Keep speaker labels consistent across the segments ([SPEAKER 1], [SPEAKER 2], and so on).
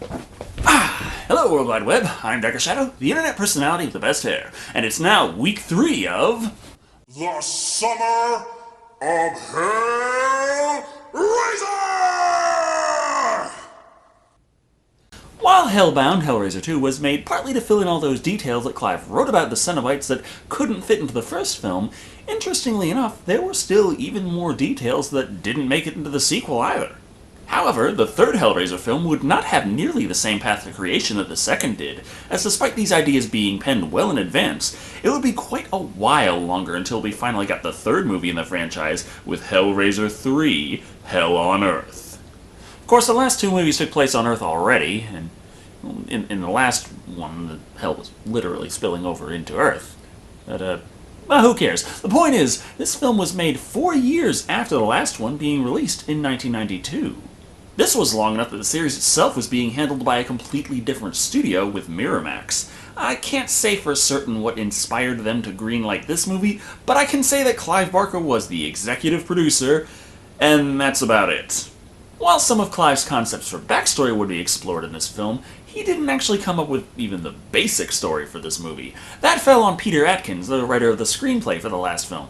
[SPEAKER 1] Hello, World Wide Web. I'm Dr. Shado, the internet personality with the best hair, and it's now week 3 of...
[SPEAKER 2] The Summer of Hellraiser!
[SPEAKER 1] While Hellbound, Hellraiser II was made partly to fill in all those details that Clive wrote about the cenobites that couldn't fit into the first film, interestingly enough, there were still even more details that didn't make it into the sequel either. However, the third Hellraiser film would not have nearly the same path to creation that the second did, as despite these ideas being penned well in advance, it would be quite a while longer until we finally got the third movie in the franchise with Hellraiser III: Hell on Earth. Of course, the last two movies took place on Earth already, and in the last one, the hell was literally spilling over into Earth. But, well, who cares? The point is, this film was made 4 years after the last one being released in 1992. This was long enough that the series itself was being handled by a completely different studio with Miramax. I can't say for certain what inspired them to greenlight this movie, but I can say that Clive Barker was the executive producer, and that's about it. While some of Clive's concepts for backstory would be explored in this film, he didn't actually come up with even the basic story for this movie. That fell on Peter Atkins, the writer of the screenplay for the last film.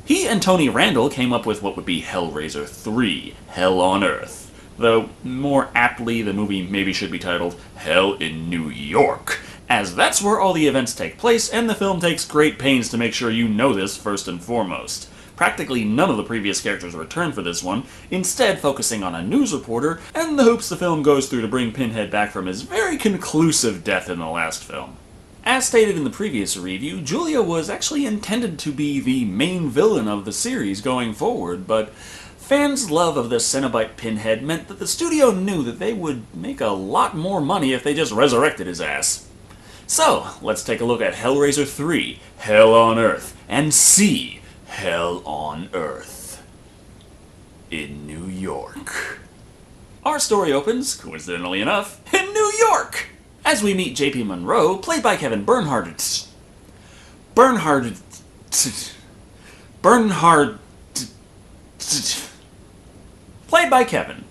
[SPEAKER 1] He and Tony Randall came up with what would be Hellraiser III: Hell on Earth. Though, more aptly, the movie maybe should be titled Hell in New York, as that's where all the events take place, and the film takes great pains to make sure you know this first and foremost. Practically none of the previous characters return for this one, instead focusing on a news reporter, and the hoops the film goes through to bring Pinhead back from his very conclusive death in the last film. As stated in the previous review, Julia was actually intended to be the main villain of the series going forward, but fans' love of the Cenobite Pinhead meant that the studio knew that they would make a lot more money if they just resurrected his ass. So, let's take a look at Hellraiser III: Hell on Earth, and see Hell on Earth in New York. Our story opens, coincidentally enough, in New York, as we meet J.P. Monroe, played by Kevin Bernhard. Played by Kevin.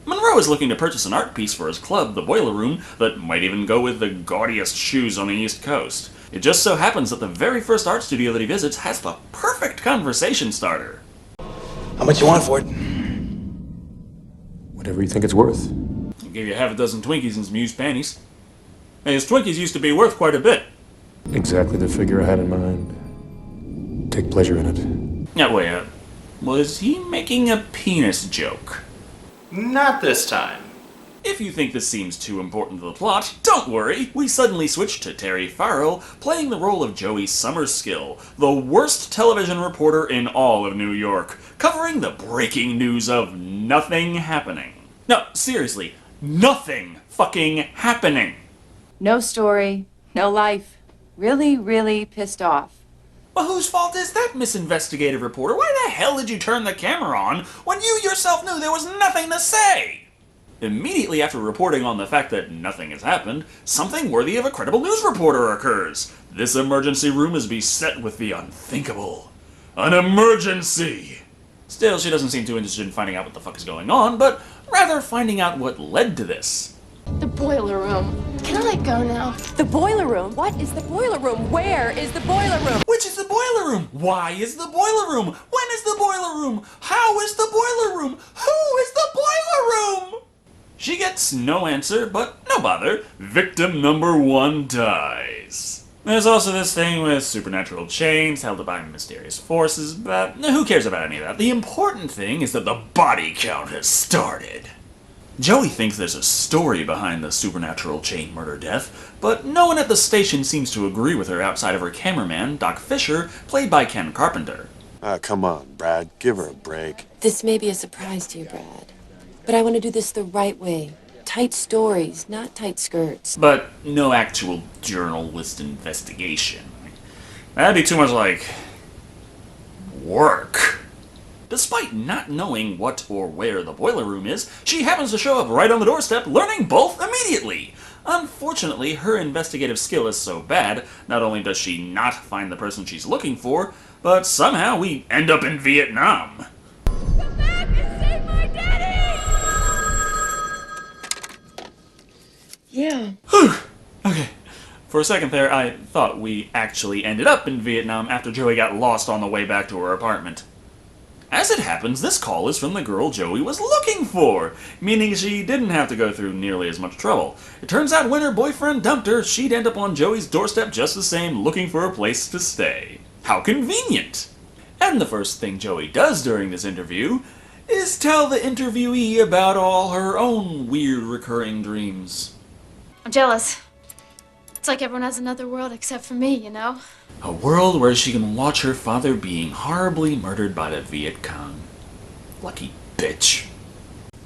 [SPEAKER 1] Monroe is looking to purchase an art piece for his club, the Boiler Room, that might even go with the gaudiest shoes on the East Coast. It just so happens that the very first art studio that he visits has the perfect conversation starter.
[SPEAKER 3] How much you want for it?
[SPEAKER 4] Whatever you think it's worth.
[SPEAKER 1] I'll give you half a dozen Twinkies and some used panties. Hey, his Twinkies used to be worth quite a bit.
[SPEAKER 4] Exactly the figure I had in mind. Take pleasure in it.
[SPEAKER 1] Now, wait, was he making a penis joke?
[SPEAKER 5] Not this time.
[SPEAKER 1] If you think this seems too important to the plot, don't worry! We suddenly switch to Terry Farrell, playing the role of Joey Summerskill, the worst television reporter in all of New York, covering the breaking news of nothing happening. No, seriously, nothing fucking happening!
[SPEAKER 6] No story, no life. Really, really pissed off.
[SPEAKER 1] But whose fault is that, Miss Investigative Reporter? Why the hell did you turn the camera on when you yourself knew there was nothing to say? Immediately after reporting on the fact that nothing has happened, something worthy of a credible news reporter occurs. This emergency room is beset with the unthinkable. An emergency! Still, she doesn't seem too interested in finding out what the fuck is going on, but rather finding out what led to this.
[SPEAKER 7] The boiler room. Can I let go now?
[SPEAKER 6] The boiler room? What is the boiler room? Where is the boiler room?
[SPEAKER 1] Which is the boiler room? Why is the boiler room? When is the boiler room? How is the boiler room? Who is the boiler room? She gets no answer, but no bother. Victim number 1 dies. There's also this thing with supernatural chains held by mysterious forces, but who cares about any of that? The important thing is that the body count has started. Joey thinks there's a story behind the supernatural chain murder death, but no one at the station seems to agree with her outside of her cameraman, Doc Fisher, played by Ken Carpenter.
[SPEAKER 8] Come on, Brad. Give her a break.
[SPEAKER 9] This may be a surprise to you, Brad, but I want to do this the right way. Tight stories, not tight skirts.
[SPEAKER 1] But no actual journalist investigation. That'd be too much like work. Despite not knowing what or where the boiler room is, she happens to show up right on the doorstep, learning both immediately. Unfortunately, her investigative skill is so bad, not only does she not find the person she's looking for, but somehow we end up in Vietnam.
[SPEAKER 7] Come back and save my daddy!
[SPEAKER 9] Yeah.
[SPEAKER 1] Okay. For a second there, I thought we actually ended up in Vietnam after Joey got lost on the way back to her apartment. As it happens, this call is from the girl Joey was looking for, meaning she didn't have to go through nearly as much trouble. It turns out when her boyfriend dumped her, she'd end up on Joey's doorstep just the same, looking for a place to stay. How convenient! And the first thing Joey does during this interview is tell the interviewee about all her own weird recurring dreams.
[SPEAKER 7] I'm jealous. It's like everyone has another world except for me, you know?
[SPEAKER 1] A world where she can watch her father being horribly murdered by the Viet Cong. Lucky bitch.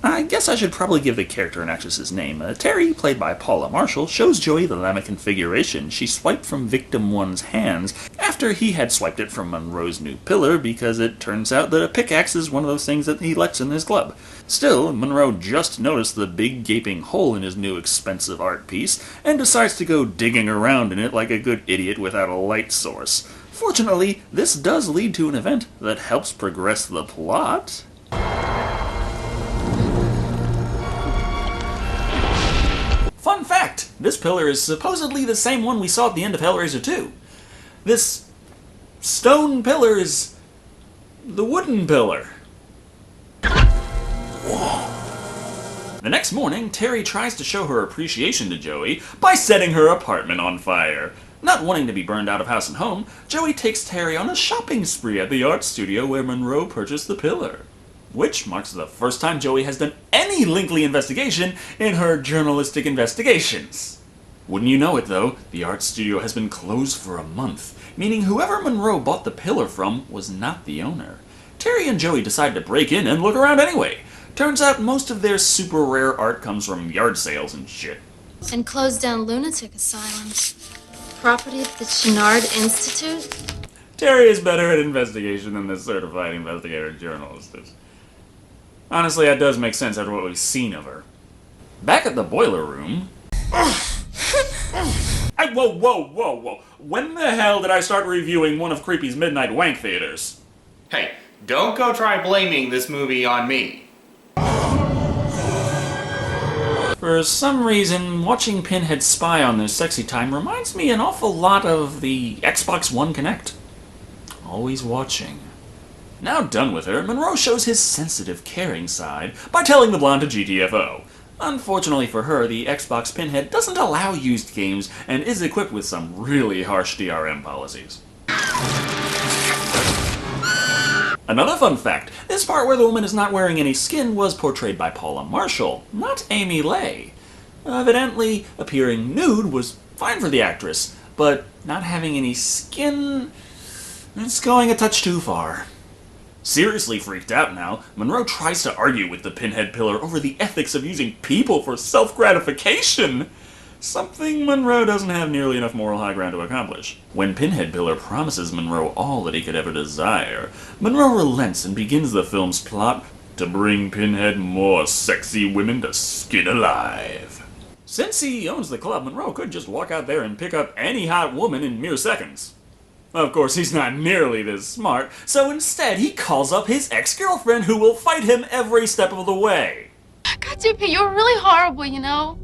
[SPEAKER 1] I guess I should probably give the character and actress's name. Terry, played by Paula Marshall, shows Joey the llama configuration she swiped from Victim 1's hands after he had swiped it from Monroe's new pillar because it turns out that a pickaxe is one of those things that he lets in his club. Still, Monroe just noticed the big gaping hole in his new expensive art piece and decides to go digging around in it like a good idiot without a light source. Fortunately, this does lead to an event that helps progress the plot. Fun fact! This pillar is supposedly the same one we saw at the end of Hellraiser II. This stone pillar is the wooden pillar. The next morning, Terry tries to show her appreciation to Joey by setting her apartment on fire. Not wanting to be burned out of house and home, Joey takes Terry on a shopping spree at the art studio where Monroe purchased the pillar. Which marks the first time Joey has done any lengthy investigation in her journalistic investigations. Wouldn't you know it, though, the art studio has been closed for a month, meaning whoever Monroe bought the pillar from was not the owner. Terry and Joey decide to break in and look around anyway. Turns out most of their super rare art comes from yard sales and shit.
[SPEAKER 7] And closed down lunatic asylums. Property of the Chenard Institute?
[SPEAKER 1] Terry is better at investigation than the certified investigator journalist is. Honestly, that does make sense after what we've seen of her. Back at the boiler room... Whoa. When the hell did I start reviewing one of Creepy's Midnight Wank Theaters?
[SPEAKER 5] Hey, don't go try blaming this movie on me.
[SPEAKER 1] For some reason, watching Pinhead spy on their sexy time reminds me an awful lot of the Xbox One Kinect. Always watching. Now done with her, Monroe shows his sensitive, caring side by telling the blonde to GTFO. Unfortunately for her, the Xbox Pinhead doesn't allow used games and is equipped with some really harsh DRM policies. Another fun fact, this part where the woman is not wearing any skin was portrayed by Paula Marshall, not Amy Leigh. Evidently, appearing nude was fine for the actress, but not having any skin... it's going a touch too far. Seriously freaked out now, Monroe tries to argue with the Pinhead pillar over the ethics of using people for self-gratification. Something Monroe doesn't have nearly enough moral high ground to accomplish. When Pinhead Pillar promises Monroe all that he could ever desire, Monroe relents and begins the film's plot to bring Pinhead more sexy women to skin alive. Since he owns the club, Monroe could just walk out there and pick up any hot woman in mere seconds. Of course, he's not nearly this smart, so instead he calls up his ex-girlfriend who will fight him every step of the way.
[SPEAKER 7] God, JP, you're really horrible, you know?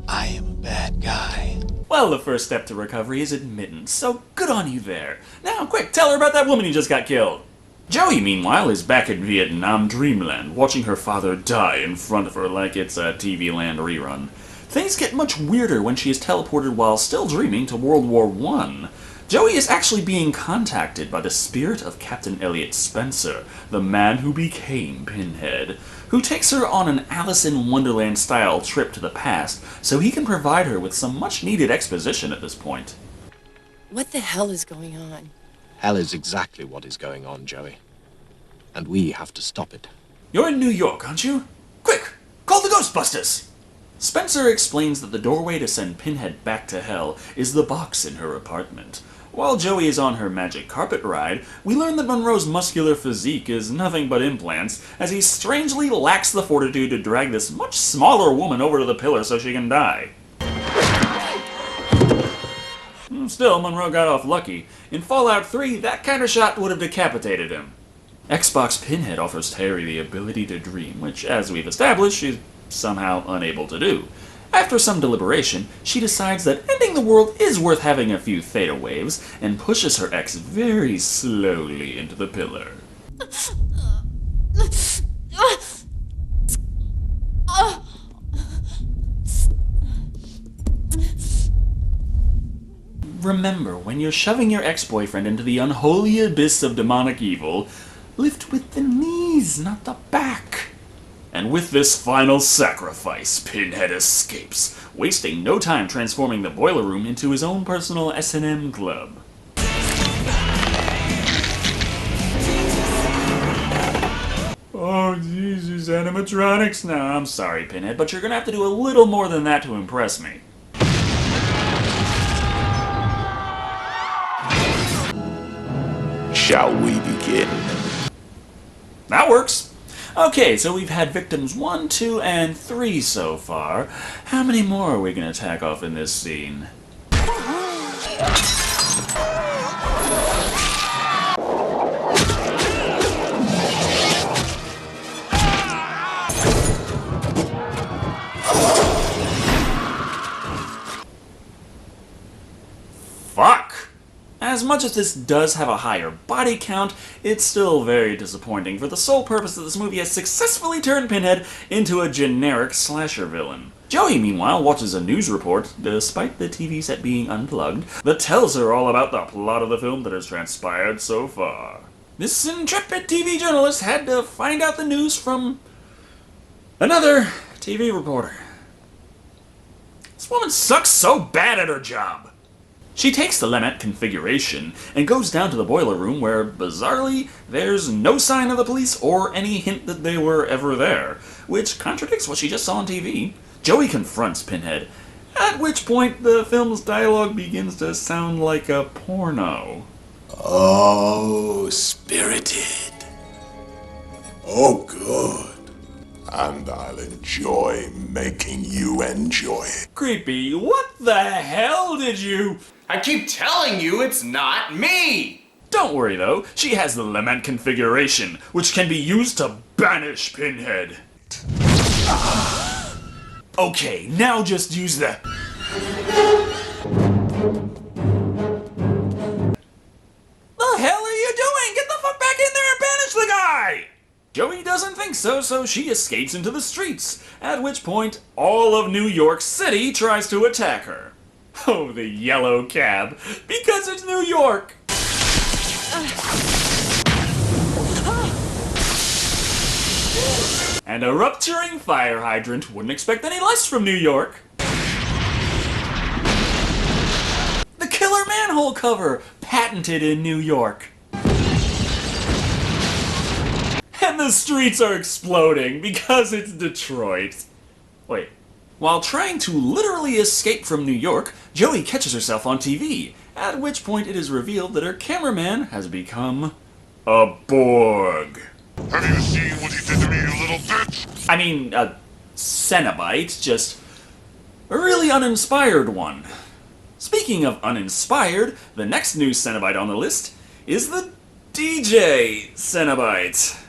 [SPEAKER 3] I am a bad guy.
[SPEAKER 1] Well, the first step to recovery is admittance, so good on you there. Now, quick, tell her about that woman you just got killed. Joey, meanwhile, is back in Vietnam dreamland, watching her father die in front of her like it's a TV Land rerun. Things get much weirder when she is teleported while still dreaming to World War I. Joey is actually being contacted by the spirit of Captain Elliot Spencer, the man who became Pinhead, who takes her on an Alice in Wonderland-style trip to the past so he can provide her with some much-needed exposition at this point.
[SPEAKER 9] What the hell is going on?
[SPEAKER 8] Hell is exactly what is going on, Joey. And we have to stop it.
[SPEAKER 1] You're in New York, aren't you? Quick! Call the Ghostbusters! Spencer explains that the doorway to send Pinhead back to hell is the box in her apartment. While Joey is on her magic carpet ride, we learn that Monroe's muscular physique is nothing but implants, as he strangely lacks the fortitude to drag this much smaller woman over to the pillar so she can die. Still, Monroe got off lucky. In Fallout 3, that kind of shot would have decapitated him. Xbox Pinhead offers Terry the ability to dream, which, as we've established, she's somehow unable to do. After some deliberation, she decides that ending the world is worth having a few theta waves, and pushes her ex very slowly into the pillar. Remember, when you're shoving your ex-boyfriend into the unholy abyss of demonic evil, lift with the knees, not the back. And with this final sacrifice, Pinhead escapes, wasting no time transforming the boiler room into his own personal S&M club. Oh, Jesus, animatronics now. I'm sorry, Pinhead, but you're gonna have to do a little more than that to impress me.
[SPEAKER 2] Shall we begin?
[SPEAKER 1] That works. Okay, so we've had victims 1, 2, and 3 so far. How many more are we gonna attack off in this scene? Fuck! As much as this does have a higher body count, it's still very disappointing for the sole purpose that this movie has successfully turned Pinhead into a generic slasher villain. Joey, meanwhile, watches a news report, despite the TV set being unplugged, that tells her all about the plot of the film that has transpired so far. This intrepid TV journalist had to find out the news from another TV reporter. This woman sucks so bad at her job. She takes the Lemmet configuration and goes down to the boiler room where, bizarrely, there's no sign of the police or any hint that they were ever there, which contradicts what she just saw on TV. Joey confronts Pinhead, at which point the film's dialogue begins to sound like a porno.
[SPEAKER 2] Oh, spirited. Oh, good. And I'll enjoy making you enjoy it.
[SPEAKER 1] Creepy, what the hell did you...
[SPEAKER 5] I keep telling you it's not me!
[SPEAKER 1] Don't worry though, she has the Lemmet configuration, which can be used to banish Pinhead. Okay, now just use the... The hell are you doing? Get the fuck back in there and banish the guy! Joey doesn't think so, so she escapes into the streets, at which point all of New York City tries to attack her. Oh, the yellow cab, because it's New York! And a rupturing fire hydrant wouldn't expect any less from New York. The killer manhole cover, patented in New York. And the streets are exploding because it's Detroit. Wait. While trying to literally escape from New York, Joey catches herself on TV, at which point it is revealed that her cameraman has become a Borg.
[SPEAKER 2] Have you seen what he did to me, you little bitch?
[SPEAKER 1] I mean, a Cenobite, just a really uninspired one. Speaking of uninspired, the next new Cenobite on the list is the DJ Cenobite.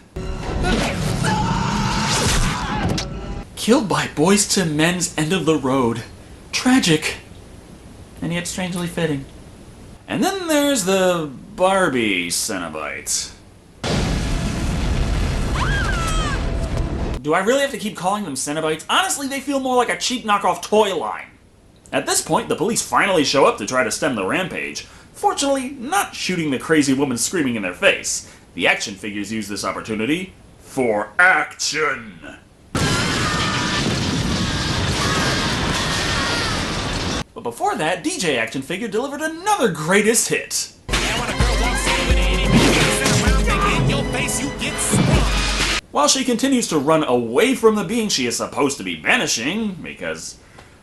[SPEAKER 1] Killed by Boys to Men's End of the Road. Tragic. And yet strangely fitting. And then there's the Barbie Cenobite. Do I really have to keep calling them Cenobites? Honestly, they feel more like a cheap knockoff toy line. At this point, the police finally show up to try to stem the rampage. Fortunately, not shooting the crazy woman screaming in their face. The action figures use this opportunity for action. But before that, DJ Action Figure delivered another greatest hit. While she continues to run away from the being she is supposed to be banishing, because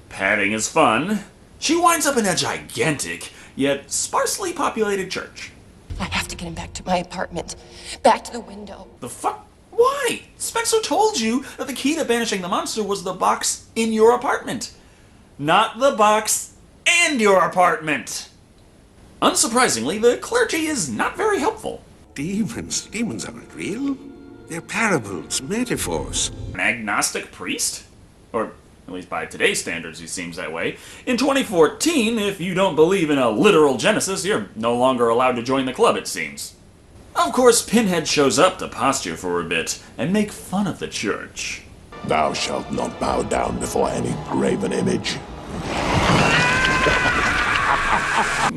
[SPEAKER 1] padding is fun, she winds up in a gigantic, yet sparsely populated church.
[SPEAKER 9] I have to get him back to my apartment. Back to the window.
[SPEAKER 1] The fuck? Why? Spencer told you that the key to banishing the monster was the box in your apartment. Not the box and your apartment. Unsurprisingly, the clergy is not very helpful.
[SPEAKER 10] Demons aren't real. They're parables, metaphors.
[SPEAKER 1] An agnostic priest? Or At least by today's standards, he seems that way. In 2014, if you don't believe in a literal genesis, you're no longer allowed to join the club, it seems. Of course, Pinhead shows up to posture for a bit and make fun of the church.
[SPEAKER 2] Thou shalt not bow down before any graven image.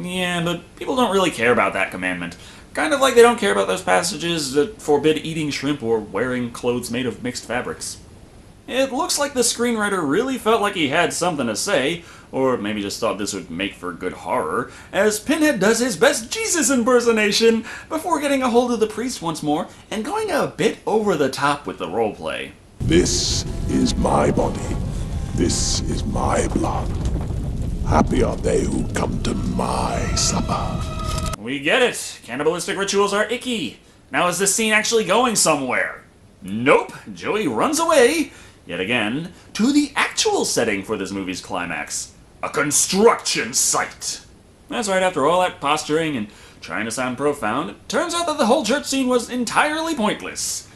[SPEAKER 1] Yeah, but people don't really care about that commandment. Kind of like they don't care about those passages that forbid eating shrimp or wearing clothes made of mixed fabrics. It looks like the screenwriter really felt like he had something to say, or maybe just thought this would make for good horror, as Pinhead does his best Jesus impersonation before getting a hold of the priest once more and going a bit over the top with the roleplay.
[SPEAKER 2] This is my body. This is my blood. Happy are they who come to my supper.
[SPEAKER 1] We get it. Cannibalistic rituals are icky. Now is this scene actually going somewhere? Nope. Joey runs away, yet again, to the actual setting for this movie's climax. A construction site. That's right, after all that posturing and trying to sound profound, it turns out that the whole church scene was entirely pointless.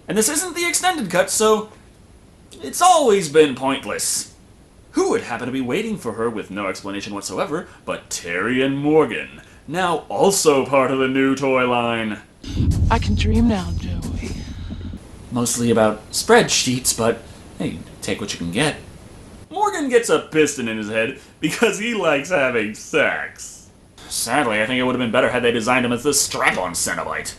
[SPEAKER 1] And this isn't the extended cut, so it's always been pointless. Who would happen to be waiting for her with no explanation whatsoever but Terry and Morgan, now also part of the new toy line.
[SPEAKER 11] I can dream now, Joey.
[SPEAKER 1] Mostly about spreadsheets, but hey, take what you can get. Morgan gets a piston in his head because he likes having sex. Sadly, I think it would have been better had they designed him as this strap-on Cenobite.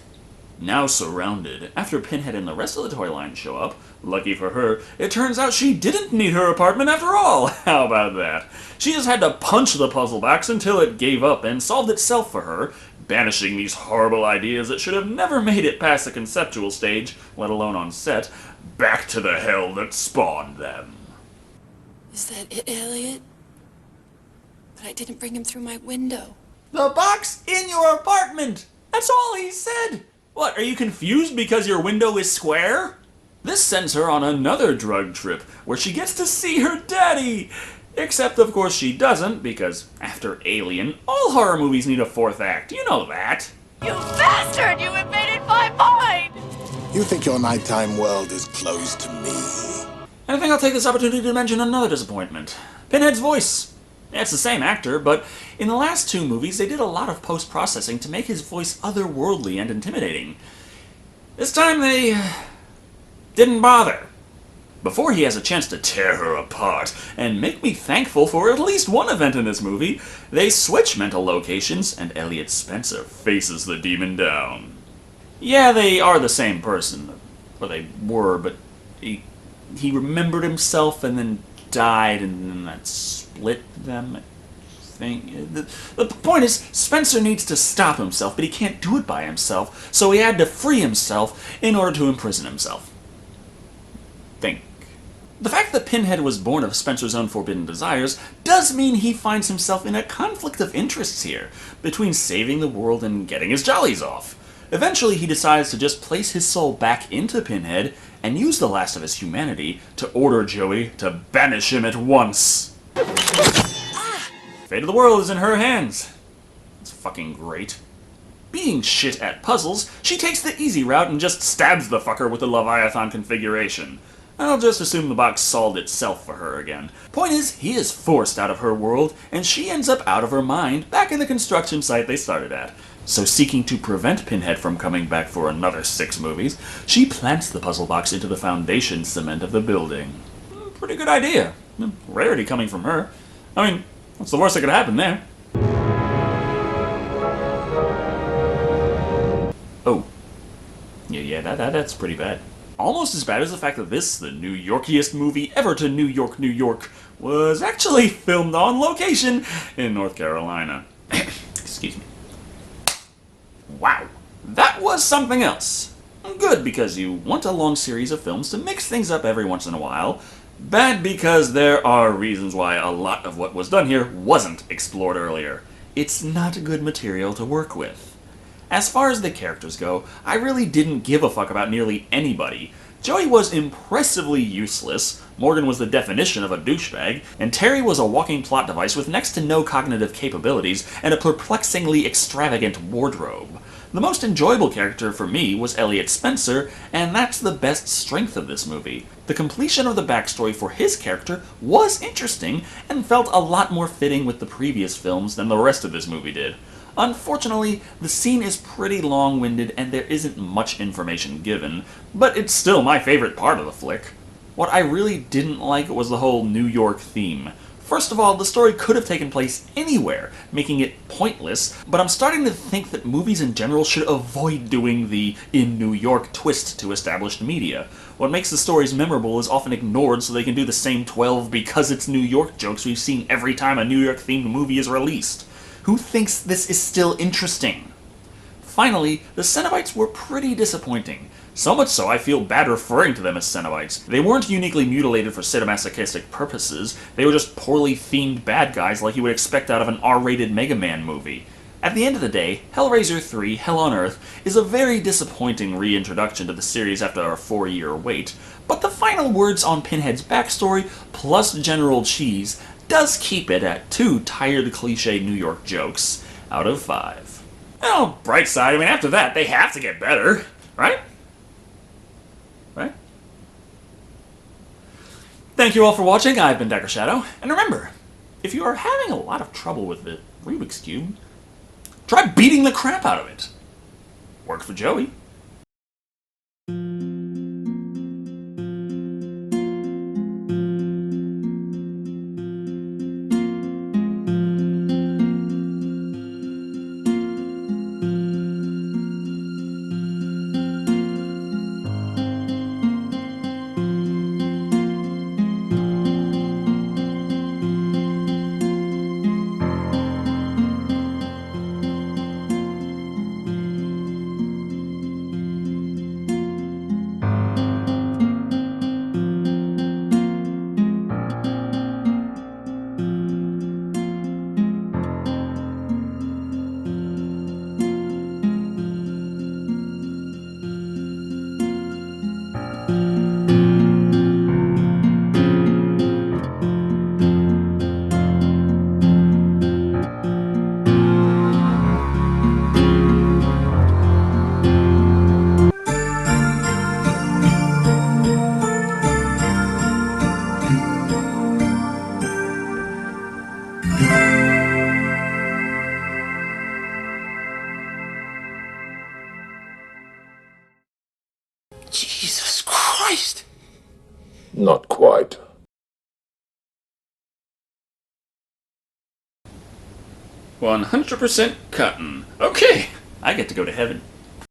[SPEAKER 1] Now surrounded, after Pinhead and the rest of the toy line show up, lucky for her, it turns out she didn't need her apartment after all. How about that? She just had to punch the puzzle box until it gave up and solved itself for her, banishing these horrible ideas that should have never made it past the conceptual stage, let alone on set, back to the hell that spawned them.
[SPEAKER 9] Is that it, Elliot? But I didn't bring him through my window.
[SPEAKER 1] The box in your apartment! That's all he said! What, are you confused because your window is square? This sends her on another drug trip, where she gets to see her daddy! Except, of course, she doesn't, because after Alien, all horror movies need a fourth act. You know that.
[SPEAKER 12] You bastard! You invaded my mind!
[SPEAKER 2] You think your nighttime world is closed to me?
[SPEAKER 1] And I think I'll take this opportunity to mention another disappointment. Pinhead's voice. Yeah, it's the same actor, but in the last two movies, they did a lot of post-processing to make his voice otherworldly and intimidating. This time, they didn't bother. Before he has a chance to tear her apart and make me thankful for at least one event in this movie, they switch mental locations and Elliot Spencer faces the demon down. Yeah, they are the same person. Or they were, but he remembered himself and then died, and then that split them, I think. The point is, Spencer needs to stop himself, but he can't do it by himself, so he had to free himself in order to imprison himself. Think. The fact that Pinhead was born of Spencer's own forbidden desires does mean he finds himself in a conflict of interests here, between saving the world and getting his jollies off. Eventually, he decides to just place his soul back into Pinhead and use the last of his humanity to order Joey to banish him at once. Fate of the world is in her hands. It's fucking great. Being shit at puzzles, she takes the easy route and just stabs the fucker with the Leviathan configuration. I'll just assume the box solved itself for her again. Point is, he is forced out of her world, and she ends up out of her mind, back in the construction site they started at. So seeking to prevent Pinhead from coming back for another 6 movies, she plants the puzzle box into the foundation cement of the building. Pretty good idea. Rarity coming from her. I mean, what's the worst that could happen there? Oh. Yeah, that's pretty bad. Almost as bad as the fact that this, the New Yorkiest movie ever to New York, New York, was actually filmed on location in North Carolina. Excuse me. Wow, that was something else. Good, because you want a long series of films to mix things up every once in a while. Bad, because there are reasons why a lot of what was done here wasn't explored earlier. It's not good material to work with. As far as the characters go, I really didn't give a fuck about nearly anybody. Joey was impressively useless, Morgan was the definition of a douchebag, and Terry was a walking plot device with next to no cognitive capabilities and a perplexingly extravagant wardrobe. The most enjoyable character for me was Elliot Spencer, and that's the best strength of this movie. The completion of the backstory for his character was interesting, and felt a lot more fitting with the previous films than the rest of this movie did. Unfortunately, the scene is pretty long-winded and there isn't much information given, but it's still my favorite part of the flick. What I really didn't like was the whole New York theme. First of all, the story could have taken place anywhere, making it pointless, but I'm starting to think that movies in general should avoid doing the in New York twist to established media. What makes the stories memorable is often ignored so they can do the same 12 because it's New York jokes we've seen every time a New York themed movie is released. Who thinks this is still interesting? Finally, the cenobites were pretty disappointing. So much so I feel bad referring to them as cenobites. They weren't uniquely mutilated for sadomasochistic purposes, they were just poorly themed bad guys like you would expect out of an R-rated Mega Man movie. At the end of the day, Hellraiser III: Hell on Earth is a very disappointing reintroduction to the series after a 4-year wait, but the final words on Pinhead's backstory, plus General Cheese, does keep it at 2 tired cliché New York jokes out of 5. Well, bright side, I mean, after that, they have to get better, right? Right? Thank you all for watching. I've been Dr. Shado, and remember, if you are having a lot of trouble with the Rubik's Cube, try beating the crap out of it. Worked for Joey.
[SPEAKER 10] Jesus Christ!
[SPEAKER 2] Not quite.
[SPEAKER 1] 100% cotton. Okay, I get to go to heaven.